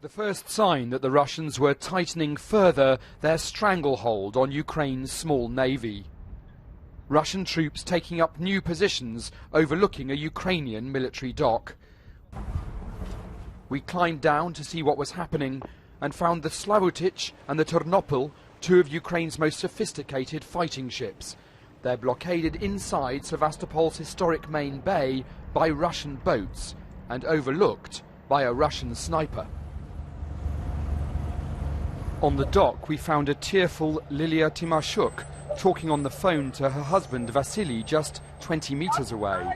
The first sign that the Russians were tightening further their stranglehold on Ukraine's small navy. Russian troops taking up new positions overlooking a Ukrainian military dock. We climbed down to see what was happening and found the Slavutich and the Ternopil, two of Ukraine's most sophisticated fighting ships. They're blockaded inside Sevastopol's historic main bay by Russian boats and overlooked by a Russian sniper. On the dock we found a tearful Lilia Timashuk talking on the phone to her husband Vasily just 20 meters away.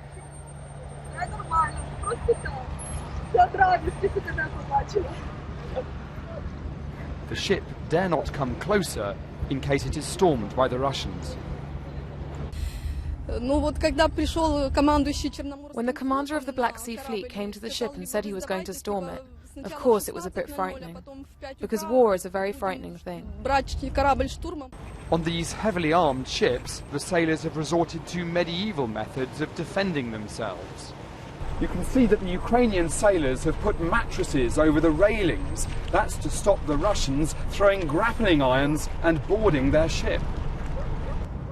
The ship dare not come closer in case it is stormed by the Russians. When the commander of the Black Sea Fleet came to the ship and said he was going to storm it, of course it was a bit frightening, because war is a very frightening thing. On these heavily armed ships, the sailors have resorted to medieval methods of defending themselves. You can see that the Ukrainian sailors have put mattresses over the railings. That's to stop the Russians throwing grappling irons and boarding their ship.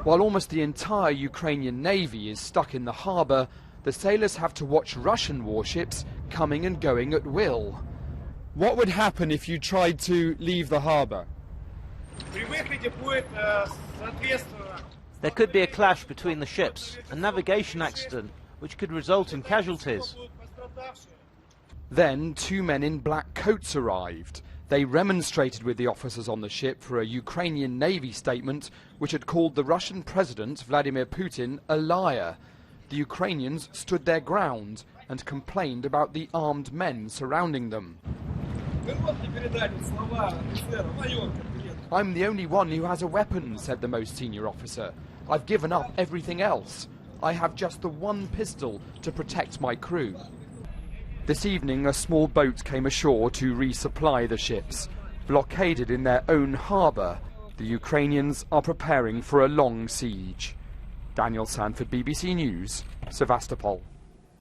While almost the entire Ukrainian navy is stuck in the harbour, the sailors have to watch Russian warships coming and going at will. What would happen if you tried to leave the harbour? There could be a clash between the ships, a navigation accident, which could result in casualties. Then 2 men in black coats arrived. They remonstrated with the officers on the ship for a Ukrainian Navy statement which had called the Russian President, Vladimir Putin, a liar. The Ukrainians stood their ground and complained about the armed men surrounding them. I'm the only one who has a weapon, said the most senior officer. I've given up everything else. I have just the one pistol to protect my crew. This evening a small boat came ashore to resupply the ships. Blockaded in their own harbour, the Ukrainians are preparing for a long siege. Daniel Sandford, BBC News, Sevastopol.